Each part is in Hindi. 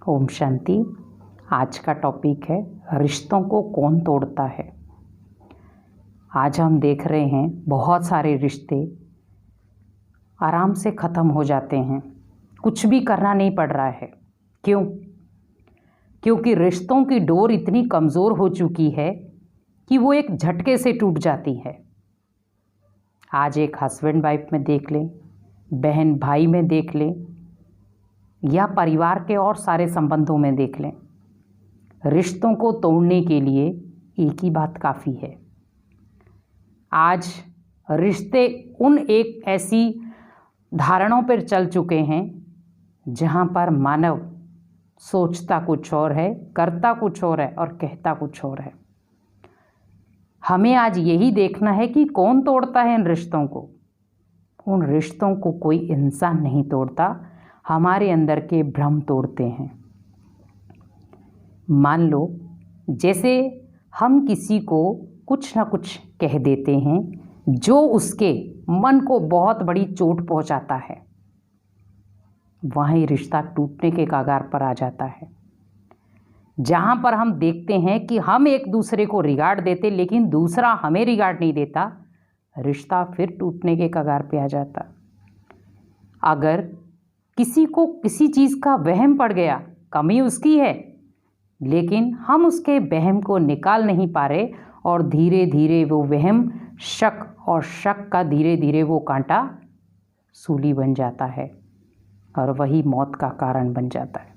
ओम शांति। आज का टॉपिक है रिश्तों को कौन तोड़ता है। आज हम देख रहे हैं बहुत सारे रिश्ते आराम से ख़त्म हो जाते हैं, कुछ भी करना नहीं पड़ रहा है। क्यों? क्योंकि रिश्तों की डोर इतनी कमज़ोर हो चुकी है कि वो एक झटके से टूट जाती है। आज एक हस्बैंड वाइफ में देख लें, बहन भाई में देख लें, या परिवार के और सारे संबंधों में देख लें, रिश्तों को तोड़ने के लिए एक ही बात काफ़ी है। आज रिश्ते उन एक ऐसी धारणों पर चल चुके हैं जहां पर मानव सोचता कुछ और है, करता कुछ और है और कहता कुछ और है। हमें आज यही देखना है कि कौन तोड़ता है इन रिश्तों को। उन रिश्तों को कोई इंसान नहीं तोड़ता, हमारे अंदर के भ्रम तोड़ते हैं। मान लो जैसे हम किसी को कुछ ना कुछ कह देते हैं जो उसके मन को बहुत बड़ी चोट पहुंचाता है, वहीं रिश्ता टूटने के कगार पर आ जाता है। जहां पर हम देखते हैं कि हम एक दूसरे को रिगार्ड देते लेकिन दूसरा हमें रिगार्ड नहीं देता, रिश्ता फिर टूटने के कगार पे आ जाता। अगर किसी को किसी चीज़ का वहम पड़ गया, कमी उसकी है लेकिन हम उसके वहम को निकाल नहीं पा रहे और धीरे धीरे वो वहम शक और शक का धीरे धीरे वो कांटा सूली बन जाता है और वही मौत का कारण बन जाता है।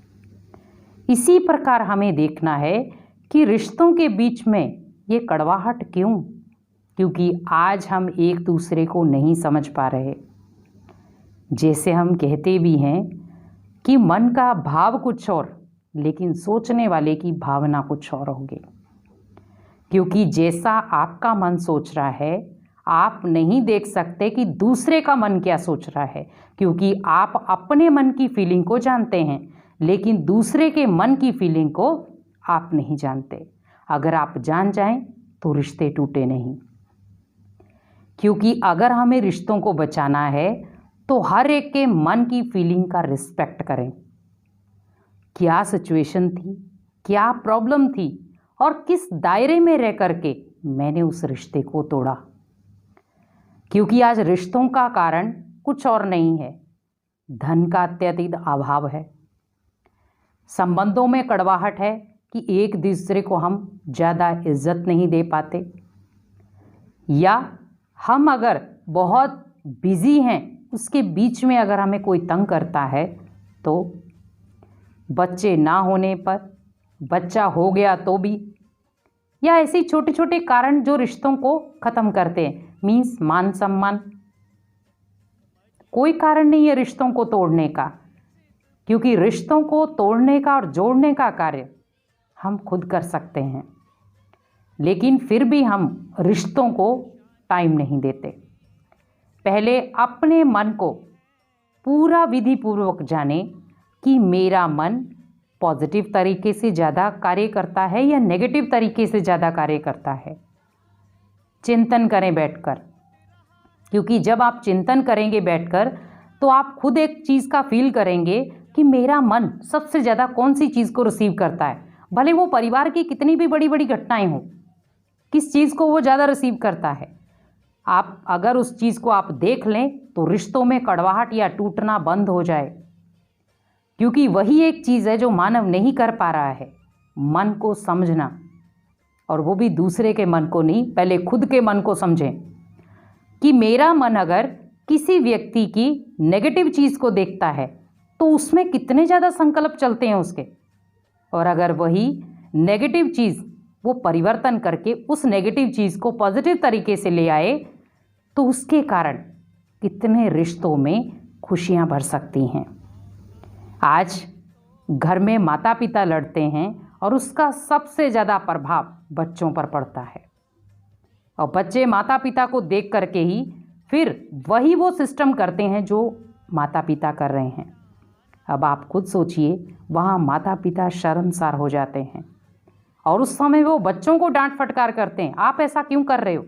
इसी प्रकार हमें देखना है कि रिश्तों के बीच में ये कड़वाहट क्यों? क्योंकि आज हम एक दूसरे को नहीं समझ पा रहे। जैसे हम कहते भी हैं कि मन का भाव कुछ और लेकिन सोचने वाले की भावना कुछ और होगी। क्योंकि जैसा आपका मन सोच रहा है, आप नहीं देख सकते कि दूसरे का मन क्या सोच रहा है, क्योंकि आप अपने मन की फीलिंग को जानते हैं लेकिन दूसरे के मन की फीलिंग को आप नहीं जानते। अगर आप जान जाएं तो रिश्ते टूटे नहीं। क्योंकि अगर हमें रिश्तों को बचाना है तो हर एक के मन की फीलिंग का रिस्पेक्ट करें। क्या सिचुएशन थी, क्या प्रॉब्लम थी और किस दायरे में रह करके मैंने उस रिश्ते को तोड़ा। क्योंकि आज रिश्तों का कारण कुछ और नहीं है, धन का अत्यधिक अभाव है। संबंधों में कड़वाहट है कि एक दूसरे को हम ज़्यादा इज्जत नहीं दे पाते, या हम अगर बहुत बिजी हैं उसके बीच में अगर हमें कोई तंग करता है, तो बच्चे ना होने पर, बच्चा हो गया तो भी, या ऐसे छोटे छोटे कारण जो रिश्तों को ख़त्म करते हैं। मीन्स मान सम्मान, कोई कारण नहीं है रिश्तों को तोड़ने का, क्योंकि रिश्तों को तोड़ने का और जोड़ने का कार्य हम खुद कर सकते हैं। लेकिन फिर भी हम रिश्तों को टाइम नहीं देते। पहले अपने मन को पूरा विधि पूर्वक जाने कि मेरा मन पॉजिटिव तरीके से ज़्यादा कार्य करता है या नेगेटिव तरीके से ज़्यादा कार्य करता है। चिंतन करें बैठकर, क्योंकि जब आप चिंतन करेंगे बैठकर तो आप खुद एक चीज़ का फील करेंगे कि मेरा मन सबसे ज़्यादा कौन सी चीज़ को रिसीव करता है। भले वो परिवार की कितनी भी बड़ी बड़ी घटनाएं हों, किस चीज़ को वो ज़्यादा रिसीव करता है। आप अगर उस चीज़ को आप देख लें तो रिश्तों में कड़वाहट या टूटना बंद हो जाए। क्योंकि वही एक चीज़ है जो मानव नहीं कर पा रहा है, मन को समझना, और वो भी दूसरे के मन को नहीं, पहले खुद के मन को समझें कि मेरा मन अगर किसी व्यक्ति की नेगेटिव चीज़ को देखता है तो उसमें कितने ज़्यादा संकल्प चलते हैं उसके, और अगर वही नेगेटिव चीज़ वो परिवर्तन करके उस नेगेटिव चीज़ को पॉजिटिव तरीके से ले आए तो उसके कारण कितने रिश्तों में खुशियां भर सकती हैं। आज घर में माता पिता लड़ते हैं और उसका सबसे ज़्यादा प्रभाव बच्चों पर पड़ता है, और बच्चे माता पिता को देख करके ही फिर वही वो सिस्टम करते हैं जो माता पिता कर रहे हैं। अब आप खुद सोचिए, वहाँ माता पिता शर्मसार हो जाते हैं और उस समय वो बच्चों को डांट फटकार करते हैं, आप ऐसा क्यों कर रहे हो।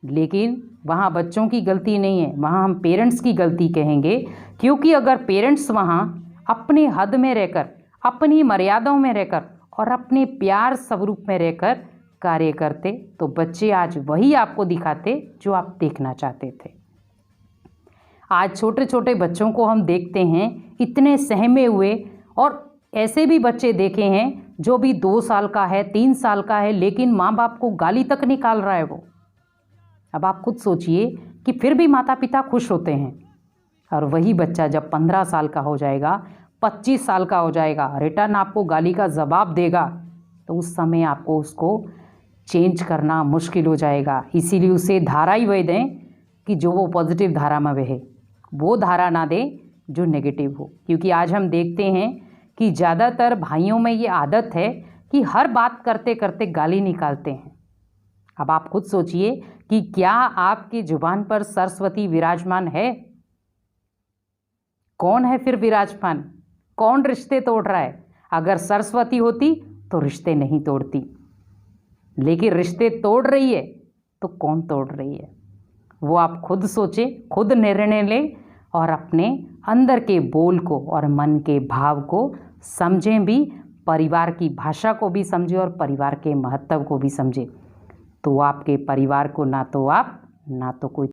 लेकिन वहाँ बच्चों की गलती नहीं है, वहाँ हम पेरेंट्स की गलती कहेंगे। क्योंकि अगर पेरेंट्स वहाँ अपने हद में रहकर, अपनी मर्यादाओं में रहकर और अपने प्यार स्वरूप में रहकर कार्य करते तो बच्चे आज वही आपको दिखाते जो आप देखना चाहते थे। आज छोटे छोटे बच्चों को हम देखते हैं इतने सहमे हुए, और ऐसे भी बच्चे देखे हैं जो भी 2 साल का है, 3 साल का है, लेकिन माँ बाप को गाली तक निकाल रहा है वो। अब आप खुद सोचिए कि फिर भी माता पिता खुश होते हैं, और वही बच्चा जब 15 साल का हो जाएगा, 25 साल का हो जाएगा, रिटर्न आपको गाली का जवाब देगा, तो उस समय आपको उसको चेंज करना मुश्किल हो जाएगा। इसीलिए उसे धारा ही वही दें कि जो वो पॉजिटिव धारा में बहे, वो धारा ना दें जो नेगेटिव हो। क्योंकि आज हम देखते हैं कि ज़्यादातर भाइयों में ये आदत है कि हर बात करते करते गाली निकालते हैं। अब आप खुद सोचिए कि क्या आपकी जुबान पर सरस्वती विराजमान है? कौन है फिर विराजमान? कौन रिश्ते तोड़ रहा है? अगर सरस्वती होती तो रिश्ते नहीं तोड़ती, लेकिन रिश्ते तोड़ रही है तो कौन तोड़ रही है? वो आप खुद सोचें, खुद निर्णय लें और अपने अंदर के बोल को और मन के भाव को समझें भी, परिवार की भाषा को भी समझें और परिवार के महत्व को भी समझें। तो आपके परिवार को ना तो आप, ना तो कोई